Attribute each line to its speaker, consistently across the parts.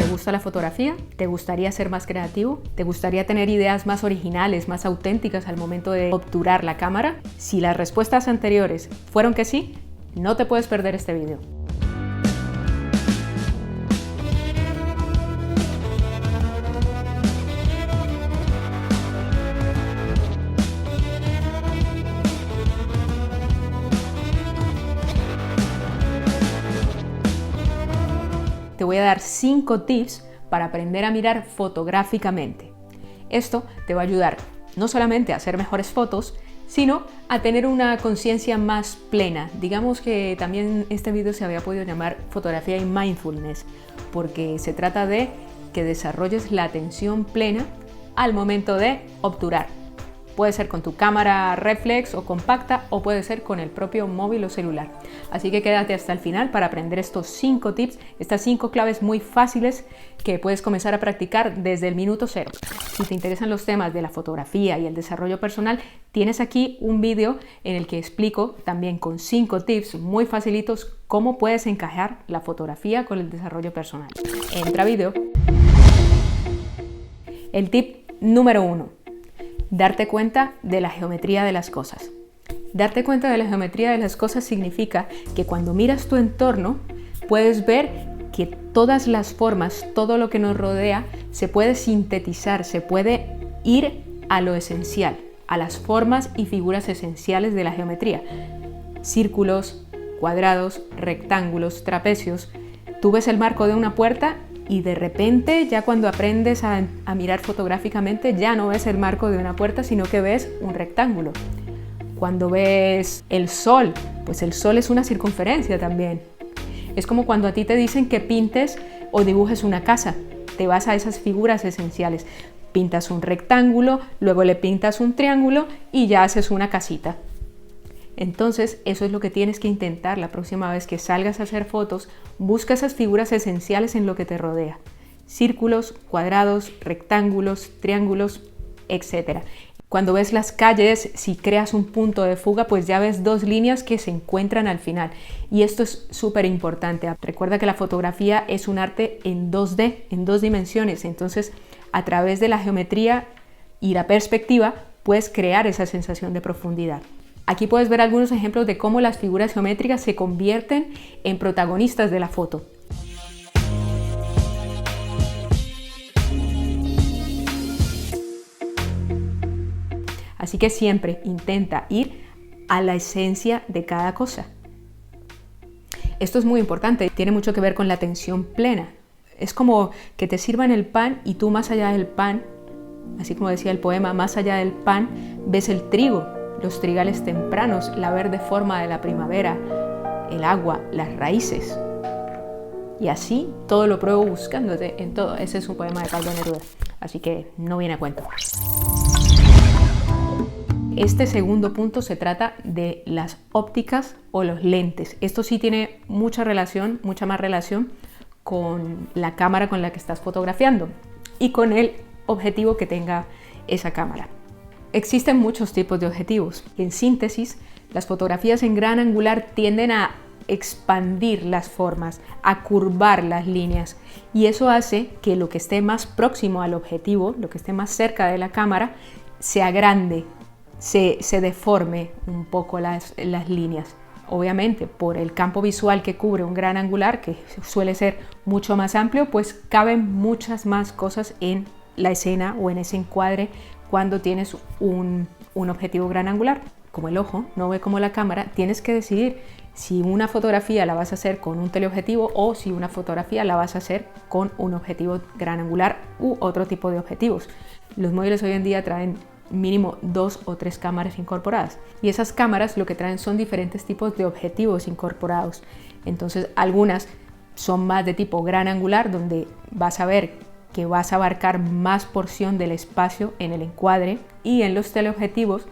Speaker 1: ¿Te gusta la fotografía? ¿Te gustaría ser más creativo? ¿Te gustaría tener ideas más originales, más auténticas al momento de obturar la cámara? Si las respuestas anteriores fueron que sí, no te puedes perder este video. Te voy a dar 5 tips para aprender a mirar fotográficamente. Esto te va a ayudar no solamente a hacer mejores fotos, sino a tener una conciencia más plena. Digamos que también este video se había podido llamar fotografía y mindfulness, porque se trata de que desarrolles la atención plena al momento de obturar. Puede ser con tu cámara reflex o compacta o puede ser con el propio móvil o celular. Así que quédate hasta el final para aprender estos 5 tips, estas 5 claves muy fáciles que puedes comenzar a practicar desde el minuto 0. Si te interesan los temas de la fotografía y el desarrollo personal, tienes aquí un video en el que explico también con 5 tips muy facilitos cómo puedes encajar la fotografía con el desarrollo personal. Entra a video. El tip número 1. Darte cuenta de la geometría de las cosas. Darte cuenta de la geometría de las cosas significa que cuando miras tu entorno puedes ver que todas las formas, todo lo que nos rodea se puede sintetizar, se puede ir a lo esencial, a las formas y figuras esenciales de la geometría. Círculos, cuadrados, rectángulos, trapecios. Tú ves el marco de una puerta y de repente, ya cuando aprendes a mirar fotográficamente, ya no ves el marco de una puerta, sino que ves un rectángulo. Cuando ves el sol, pues el sol es una circunferencia también. Es como cuando a ti te dicen que pintes o dibujes una casa. Te vas a esas figuras esenciales. Pintas un rectángulo, luego le pintas un triángulo y ya haces una casita. Entonces, eso es lo que tienes que intentar la próxima vez que salgas a hacer fotos. Busca esas figuras esenciales en lo que te rodea. Círculos, cuadrados, rectángulos, triángulos, etc. Cuando ves las calles, si creas un punto de fuga, pues ya ves 2 líneas que se encuentran al final. Y esto es súper importante. Recuerda que la fotografía es un arte en 2D, en 2 dimensiones. Entonces, a través de la geometría y la perspectiva, puedes crear esa sensación de profundidad. Aquí puedes ver algunos ejemplos de cómo las figuras geométricas se convierten en protagonistas de la foto. Así que siempre intenta ir a la esencia de cada cosa. Esto es muy importante, tiene mucho que ver con la atención plena. Es como que te sirvan el pan y tú más allá del pan, así como decía el poema, más allá del pan ves el trigo, los trigales tempranos, la verde forma de la primavera, el agua, las raíces. Y así todo lo pruebo buscándote en todo. Ese es un poema de Pablo Neruda, así que no viene a cuento. Este segundo punto se trata de las ópticas o los lentes. Esto sí tiene mucha más relación con la cámara con la que estás fotografiando y con el objetivo que tenga esa cámara. Existen muchos tipos de objetivos. En síntesis, las fotografías en gran angular tienden a expandir las formas, a curvar las líneas, y eso hace que lo que esté más próximo al objetivo, lo que esté más cerca de la cámara, se agrande, se deforme un poco las líneas. Obviamente, por el campo visual que cubre un gran angular, que suele ser mucho más amplio, pues caben muchas más cosas en la escena o en ese encuadre cuando tienes un objetivo gran angular. Como el ojo no ve como la cámara, tienes que decidir si una fotografía la vas a hacer con un teleobjetivo o si una fotografía la vas a hacer con un objetivo gran angular u otro tipo de objetivos. Los móviles hoy en día traen mínimo 2 o 3 cámaras incorporadas y esas cámaras lo que traen son diferentes tipos de objetivos incorporados. Entonces algunas son más de tipo gran angular, donde vas a ver que vas a abarcar más porción del espacio en el encuadre, y en los teleobjetivos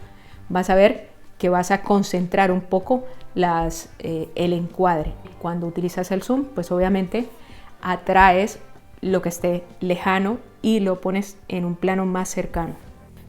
Speaker 1: vas a ver que vas a concentrar un poco el encuadre. Cuando utilizas el zoom, pues obviamente atraes lo que esté lejano y lo pones en un plano más cercano.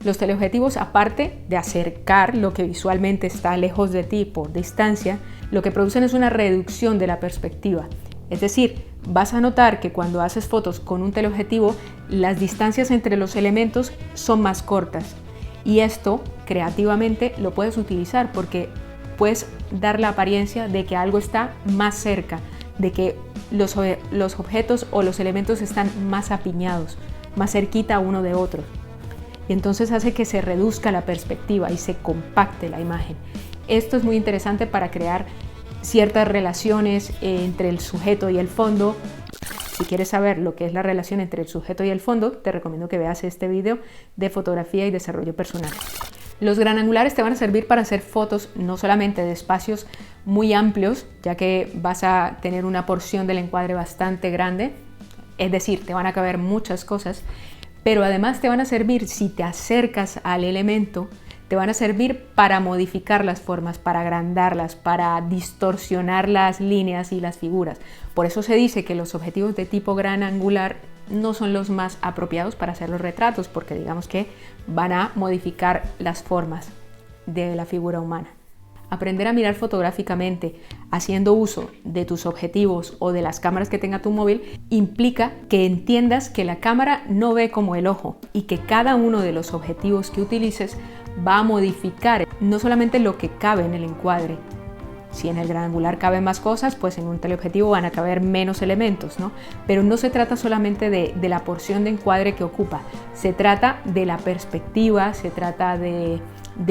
Speaker 1: Los teleobjetivos, aparte de acercar lo que visualmente está lejos de ti por distancia, lo que producen es una reducción de la perspectiva. Es decir, vas a notar que cuando haces fotos con un teleobjetivo, las distancias entre los elementos son más cortas. Y esto, creativamente, lo puedes utilizar porque puedes dar la apariencia de que algo está más cerca, de que los objetos o los elementos están más apiñados, más cerquita uno de otro. Y entonces hace que se reduzca la perspectiva y se compacte la imagen. Esto es muy interesante para crear ciertas relaciones entre el sujeto y el fondo. Si quieres saber lo que es la relación entre el sujeto y el fondo, te recomiendo que veas este video de fotografía y desarrollo personal. Los gran angulares te van a servir para hacer fotos no solamente de espacios muy amplios, ya que vas a tener una porción del encuadre bastante grande, es decir, te van a caber muchas cosas, pero además te van a servir, si te acercas al elemento, te van a servir para modificar las formas, para agrandarlas, para distorsionar las líneas y las figuras. Por eso se dice que los objetivos de tipo gran angular no son los más apropiados para hacer los retratos, porque digamos que van a modificar las formas de la figura humana. Aprender a mirar fotográficamente haciendo uso de tus objetivos o de las cámaras que tenga tu móvil implica que entiendas que la cámara no ve como el ojo y que cada uno de los objetivos que utilices va a modificar no solamente lo que cabe en el encuadre. Si en el gran angular caben más cosas, pues en un teleobjetivo van a caber menos elementos, ¿no? Pero no se trata solamente de la porción de encuadre que ocupa, se trata de la perspectiva, se trata de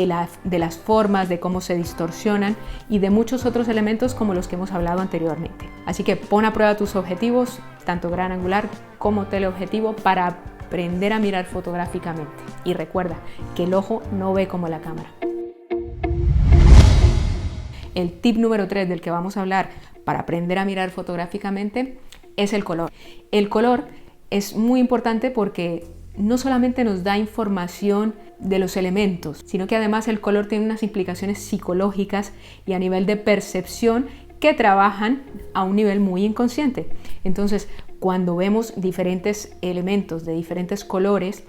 Speaker 1: las formas, de cómo se distorsionan y de muchos otros elementos como los que hemos hablado anteriormente. Así que pon a prueba tus objetivos, tanto gran angular como teleobjetivo, para aprender a mirar fotográficamente. Y recuerda que el ojo no ve como la cámara. El tip número 3 del que vamos a hablar para aprender a mirar fotográficamente es el color. El color es muy importante porque no solamente nos da información de los elementos, sino que además el color tiene unas implicaciones psicológicas y a nivel de percepción que trabajan a un nivel muy inconsciente. Entonces, cuando vemos diferentes elementos de diferentes colores,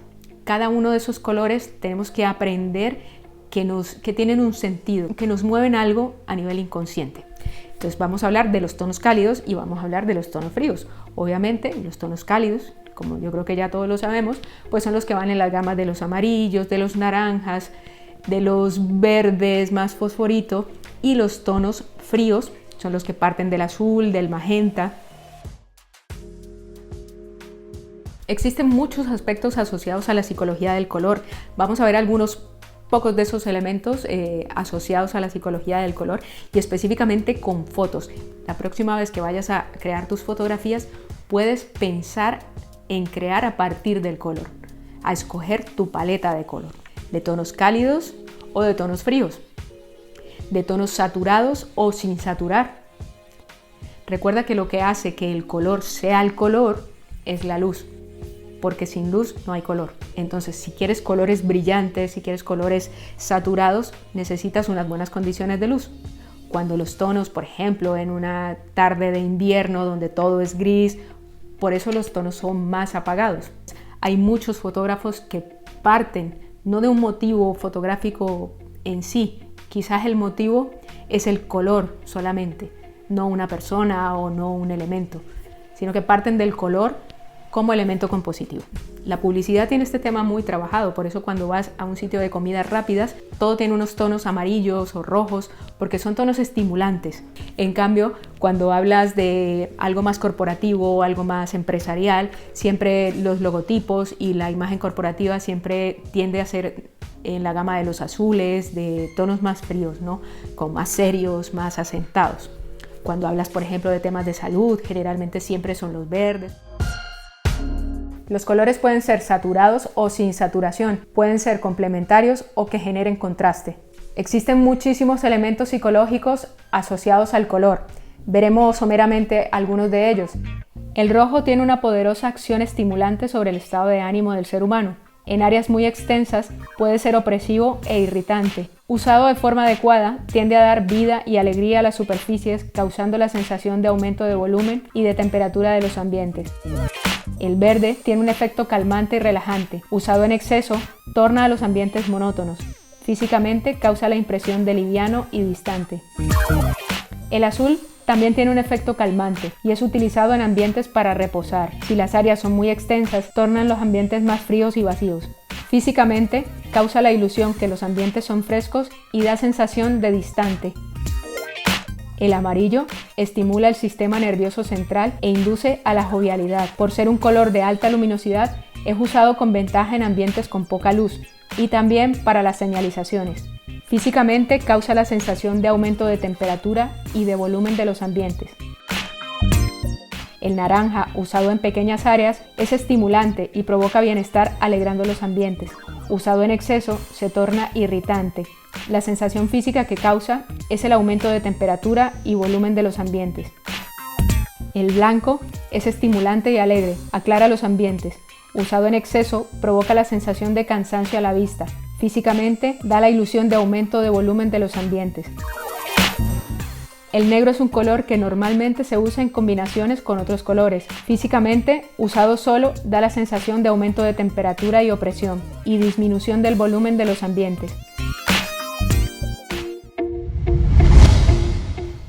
Speaker 1: cada uno de esos colores tenemos que aprender que tienen un sentido, que nos mueven algo a nivel inconsciente. Entonces vamos a hablar de los tonos cálidos y vamos a hablar de los tonos fríos. Obviamente los tonos cálidos, como yo creo que ya todos lo sabemos, pues son los que van en las gamas de los amarillos, de los naranjas, de los verdes más fosforito, y los tonos fríos son los que parten del azul, del magenta. Existen muchos aspectos asociados a la psicología del color. Vamos a ver algunos pocos de esos elementos asociados a la psicología del color y específicamente con fotos. La próxima vez que vayas a crear tus fotografías, puedes pensar en crear a partir del color, a escoger tu paleta de color, de tonos cálidos o de tonos fríos, de tonos saturados o sin saturar. Recuerda que lo que hace que el color sea el color es la luz, porque sin luz no hay color. Entonces, si quieres colores brillantes, si quieres colores saturados, necesitas unas buenas condiciones de luz. Cuando los tonos, por ejemplo, en una tarde de invierno donde todo es gris, por eso los tonos son más apagados. Hay muchos fotógrafos que parten no de un motivo fotográfico en sí, quizás el motivo es el color solamente, no una persona o no un elemento, sino que parten del color como elemento compositivo. La publicidad tiene este tema muy trabajado, por eso cuando vas a un sitio de comidas rápidas, todo tiene unos tonos amarillos o rojos, porque son tonos estimulantes. En cambio, cuando hablas de algo más corporativo o algo más empresarial, siempre los logotipos y la imagen corporativa siempre tiende a ser en la gama de los azules, de tonos más fríos, ¿no? Como más serios, más asentados. Cuando hablas, por ejemplo, de temas de salud, generalmente siempre son los verdes. Los colores pueden ser saturados o sin saturación, pueden ser complementarios o que generen contraste. Existen muchísimos elementos psicológicos asociados al color. Veremos someramente algunos de ellos. El rojo tiene una poderosa acción estimulante sobre el estado de ánimo del ser humano. En áreas muy extensas puede ser opresivo e irritante. Usado de forma adecuada, tiende a dar vida y alegría a las superficies, causando la sensación de aumento de volumen y de temperatura de los ambientes. El verde tiene un efecto calmante y relajante. Usado en exceso, torna a los ambientes monótonos. Físicamente causa la impresión de liviano y distante. El azul También tiene un efecto calmante y es utilizado en ambientes para reposar. Si las áreas son muy extensas, tornan los ambientes más fríos y vacíos. Físicamente, causa la ilusión que los ambientes son frescos y da sensación de distante. El amarillo estimula el sistema nervioso central e induce a la jovialidad. Por ser un color de alta luminosidad, es usado con ventaja en ambientes con poca luz y también para las señalizaciones. Físicamente causa la sensación de aumento de temperatura y de volumen de los ambientes. El naranja, usado en pequeñas áreas, es estimulante y provoca bienestar alegrando los ambientes. Usado en exceso, se torna irritante. La sensación física que causa es el aumento de temperatura y volumen de los ambientes. El blanco es estimulante y alegre, aclara los ambientes. Usado en exceso, provoca la sensación de cansancio a la vista. Físicamente, da la ilusión de aumento de volumen de los ambientes. El negro es un color que normalmente se usa en combinaciones con otros colores. Físicamente, usado solo, da la sensación de aumento de temperatura y opresión y disminución del volumen de los ambientes.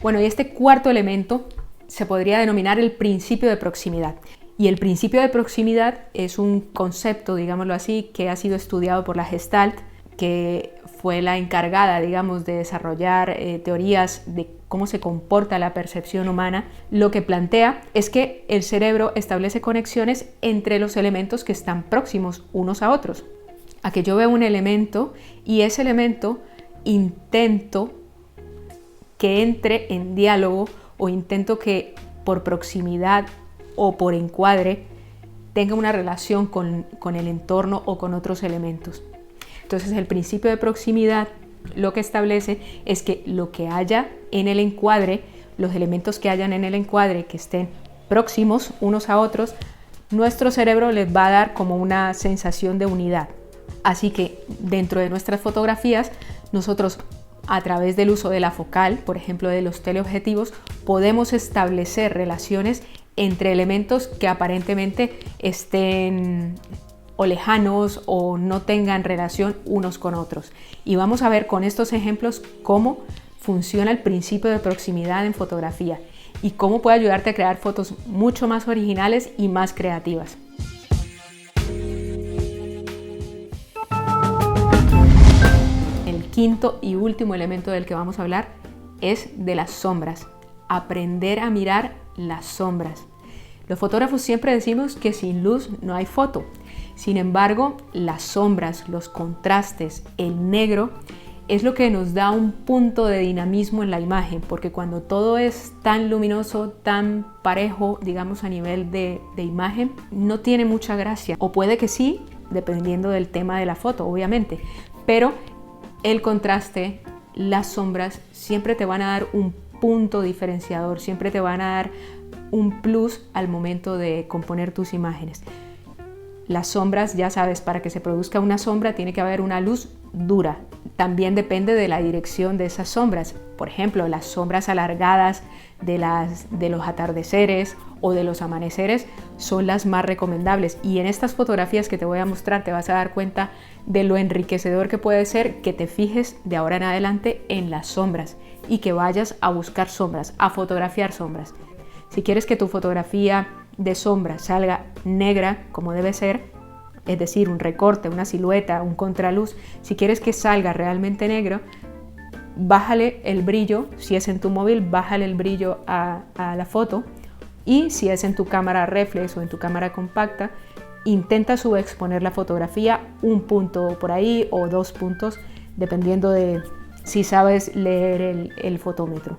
Speaker 1: Bueno, y este cuarto elemento se podría denominar el principio de proximidad. Y el principio de proximidad es un concepto, digámoslo así, que ha sido estudiado por la Gestalt, que fue la encargada, digamos, de desarrollar teorías de cómo se comporta la percepción humana. Lo que plantea es que el cerebro establece conexiones entre los elementos que están próximos unos a otros. A que yo veo un elemento y ese elemento intento que entre en diálogo o intento que por proximidad o por encuadre tenga una relación con el entorno o con otros elementos. Entonces el principio de proximidad lo que establece es que lo que haya en el encuadre, los elementos que hayan en el encuadre que estén próximos unos a otros, nuestro cerebro les va a dar como una sensación de unidad. Así que dentro de nuestras fotografías, nosotros a través del uso de la focal, por ejemplo de los teleobjetivos, podemos establecer relaciones entre elementos que aparentemente estén o lejanos o no tengan relación unos con otros. Y vamos a ver con estos ejemplos cómo funciona el principio de proximidad en fotografía y cómo puede ayudarte a crear fotos mucho más originales y más creativas. El quinto y último elemento del que vamos a hablar es de las sombras. Aprender a mirar las sombras. Los fotógrafos siempre decimos que sin luz no hay foto. Sin embargo, las sombras, los contrastes, el negro es lo que nos da un punto de dinamismo en la imagen, porque cuando todo es tan luminoso, tan parejo, digamos a nivel de imagen, no tiene mucha gracia. O puede que sí, dependiendo del tema de la foto, obviamente, pero el contraste, las sombras siempre te van a dar un punto diferenciador, siempre te van a dar un plus al momento de componer tus imágenes. Las sombras, ya sabes, para que se produzca una sombra tiene que haber una luz dura. También depende de la dirección de esas sombras. Por ejemplo, las sombras alargadas de los atardeceres o de los amaneceres son las más recomendables. Y en estas fotografías que te voy a mostrar te vas a dar cuenta de lo enriquecedor que puede ser que te fijes de ahora en adelante en las sombras y que vayas a buscar sombras, a fotografiar sombras. Si quieres que tu fotografía de sombra salga negra como debe ser, es decir, un recorte, una silueta, un contraluz, si quieres que salga realmente negro, bájale el brillo. Si es en tu móvil, bájale el brillo a la foto, y si es en tu cámara reflex o en tu cámara compacta, intenta subexponer la fotografía un punto por ahí o 2 puntos, dependiendo de si sabes leer el fotómetro.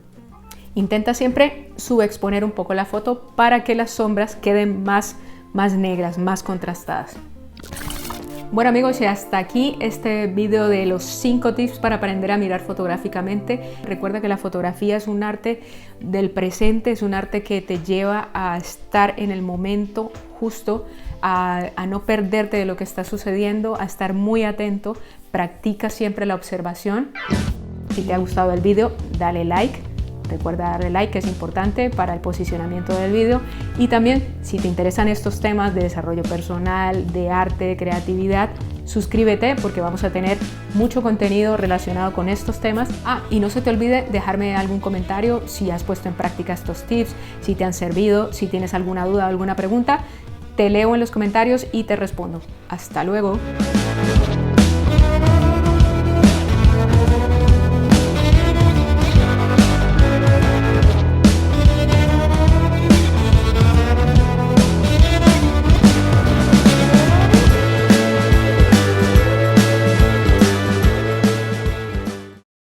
Speaker 1: Intenta siempre subexponer un poco la foto para que las sombras queden más negras, más contrastadas. Bueno amigos, y hasta aquí este video de los 5 tips para aprender a mirar fotográficamente. Recuerda que la fotografía es un arte del presente, es un arte que te lleva a estar en el momento justo, a no perderte de lo que está sucediendo, a estar muy atento. Practica siempre la observación. Si te ha gustado el video, dale like. Recuerda darle like, que es importante para el posicionamiento del video. Y también, si te interesan estos temas de desarrollo personal, de arte, de creatividad, suscríbete porque vamos a tener mucho contenido relacionado con estos temas. Y no se te olvide dejarme algún comentario si has puesto en práctica estos tips, si te han servido, si tienes alguna duda o alguna pregunta. Te leo en los comentarios y te respondo. Hasta luego.